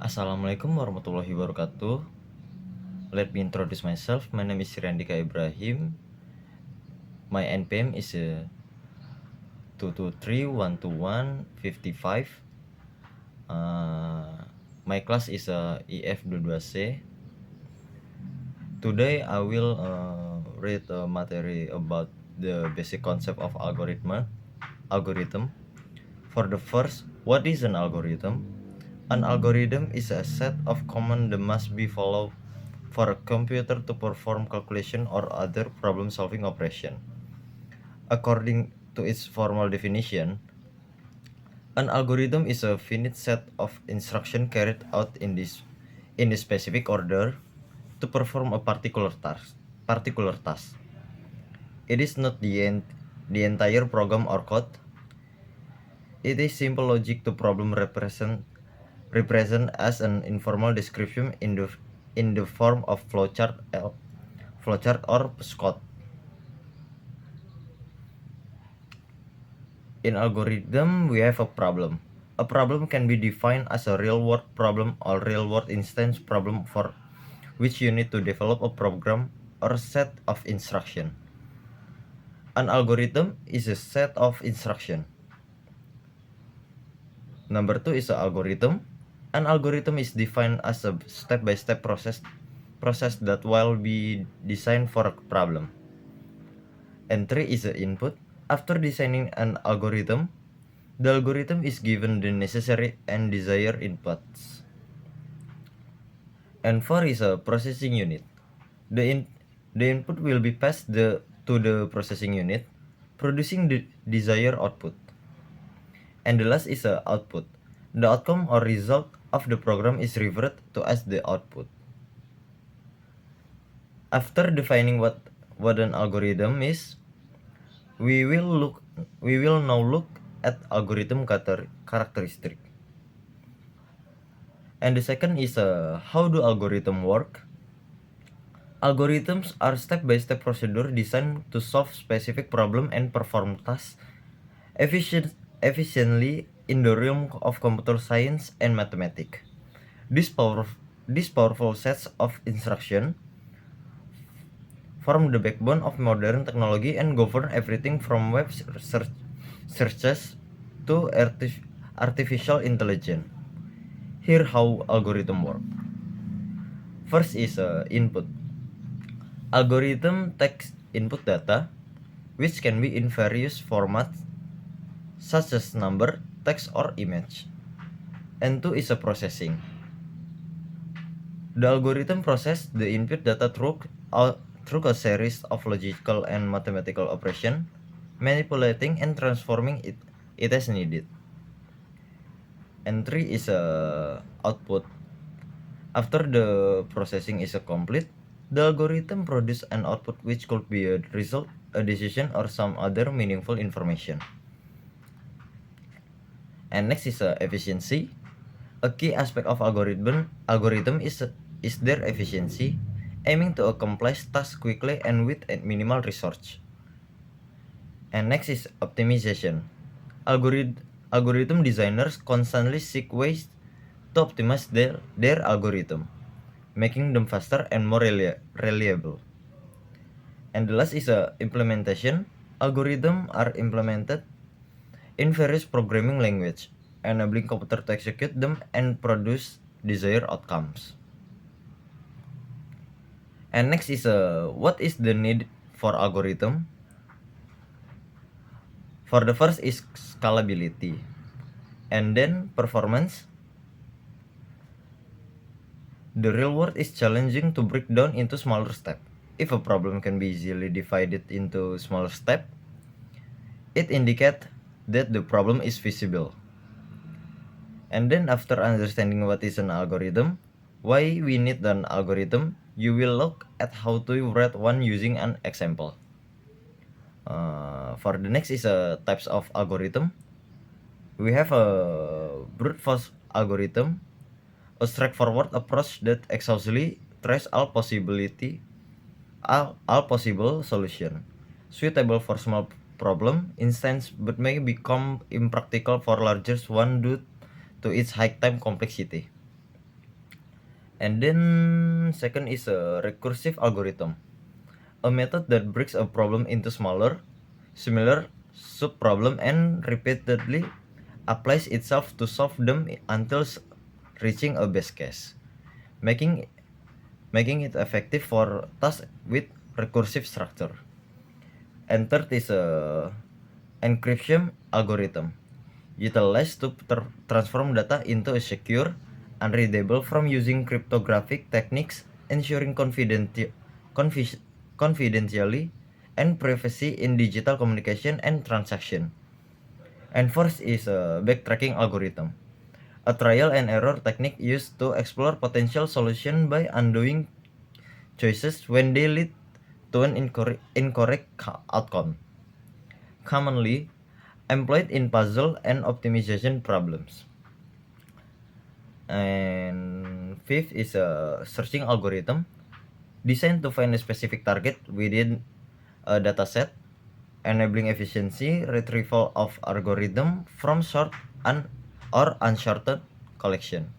Assalamualaikum warahmatullahi wabarakatuh. Let me introduce myself. My name is Randika Ibrahim. My NPM is 22312155. My class is EF22C. Today I will read a material about the basic concept of algorithm. For the first, what is an algorithm? An algorithm is a set of commands that must be followed for a computer to perform calculation or other problem-solving operation. According to its formal definition, an algorithm is a finite set of instructions carried out in a specific order to perform a particular task. It is not the entire program or code. It is simple logic to problem represent as an informal description in the form of flowchart or postcode. In algorithm, we have a problem. A problem can be defined as a real-world problem or real-world instance problem for which you need to develop a program or set of instruction. An algorithm is a set of instruction. Number 2 is an algorithm. An algorithm is defined as a step-by-step process that will be designed for a problem. And 3 is the input. After designing an algorithm, the algorithm is given the necessary and desired inputs. And 4 is a processing unit. The input will be passed to the processing unit, producing the desired output. And the last is a output. The outcome or result of the program is referred to as the output. After defining what an algorithm is, we will now look at algorithm characteristic. And the second is how do algorithms work? Algorithms are step-by-step procedure designed to solve specific problem and perform tasks efficiently in the realm of computer science and mathematics. These powerful sets of instructions form the backbone of modern technology and govern everything from web searches to artificial intelligence. Here how algorithm work. First is input. Algorithm takes input data, which can be in various formats, such as number, text, or image. And 2 is a processing. The algorithm processes the input data through a series of logical and mathematical operations, manipulating and transforming it as needed. And 3 is a output. After the processing is complete, the algorithm produces an output which could be a result, a decision, or some other meaningful information. And next is efficiency. A key aspect of algorithm is their efficiency, aiming to accomplish tasks quickly and with minimal research. And next is optimization. Algorithm designers constantly seek ways to optimize their algorithm, making them faster and more reliable. And the last is implementation. Algorithms are implemented in various programming language, enabling computer to execute them and produce desired outcomes. And next is what is the need for algorithm? For the first is scalability, and then performance. The real world is challenging to break down into smaller steps. If a problem can be easily divided into smaller steps, it indicates that the problem is feasible. And then after understanding what is an algorithm, why we need an algorithm, you will look at how to write one using an example. For the next is types of algorithm. We have a brute force algorithm, a straightforward approach that exhaustively tries all possible solutions, suitable for small problem instance, but may become impractical for larger one due to its high time complexity. And then second is a recursive algorithm, a method that breaks a problem into similar sub-problem and repeatedly applies itself to solve them until reaching a best case, making it effective for tasks with recursive structure. And third is a encryption algorithm, utilized to transform data into a secure, unreadable from using cryptographic techniques, ensuring confidentiality and privacy in digital communication and transaction. And fourth is a backtracking algorithm, a trial and error technique used to explore potential solution by undoing choices when they lead to an incorrect outcome, commonly employed in puzzle and optimization problems. And fifth is a searching algorithm designed to find a specific target within a dataset, enabling efficiency retrieval of algorithm from short or unsorted collection.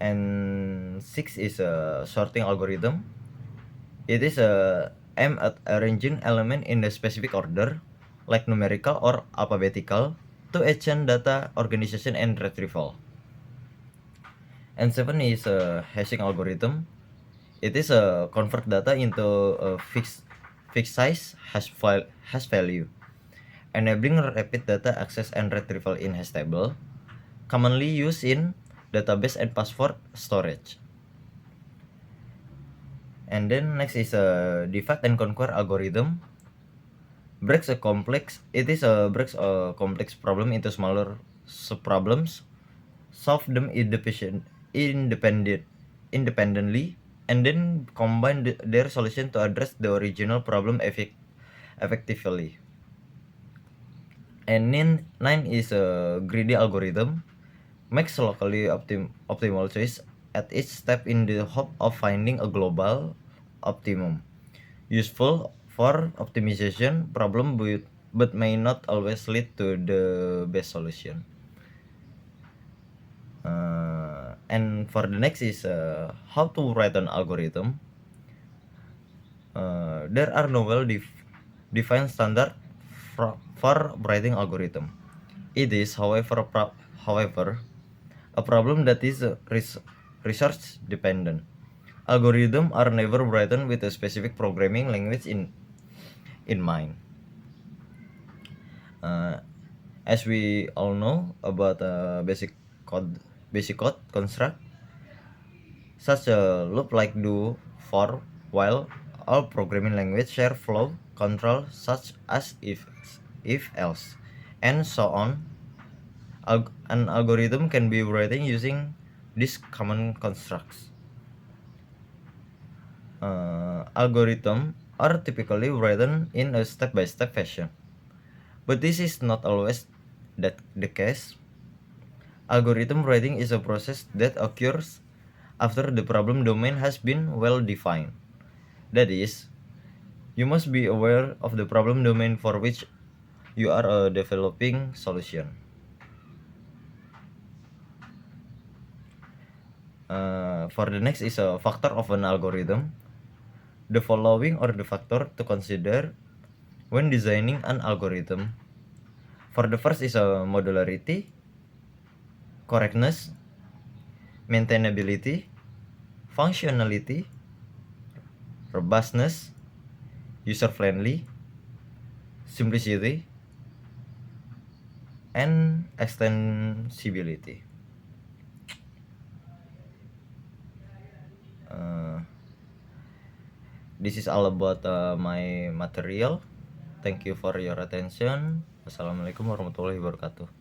And six is a sorting algorithm. It is aimed at arranging element in a specific order, like numerical or alphabetical, to achieve data organization and retrieval. And seven is a hashing algorithm. It is a convert data into a fixed size hash value, enabling rapid data access and retrieval in hash table, commonly used in database and password storage. And then next is a divide and conquer algorithm. Breaks a complex problem into smaller sub-problems, solve them independently, and then combine their solution to address the original problem effectively. And nine is a greedy algorithm, makes locally optimal choice at each step in the hope of finding a global optimum, useful for optimization problem but may not always lead to the best solution. And for the next is how to write an algorithm. There are no defined standard for writing algorithm. It is, however, a problem that is research dependent. Algorithms are never written with a specific programming language in mind. As we all know about basic code construct, such a loop like do, for, while, all programming languages share flow control such as if else, and so on. An algorithm can be written using these common constructs. Algorithms are typically written in a step-by-step fashion, but this is not always the case. Algorithm writing is a process that occurs after the problem domain has been well defined. That is, you must be aware of the problem domain for which you are developing solution. For the next is a factor of an algorithm. The following are the factors to consider when designing an algorithm. For the first is a modularity, correctness, maintainability, functionality, robustness, user-friendly, simplicity, and extensibility. This is all about my material. Thank you for your attention. Wassalamualaikum warahmatullahi wabarakatuh.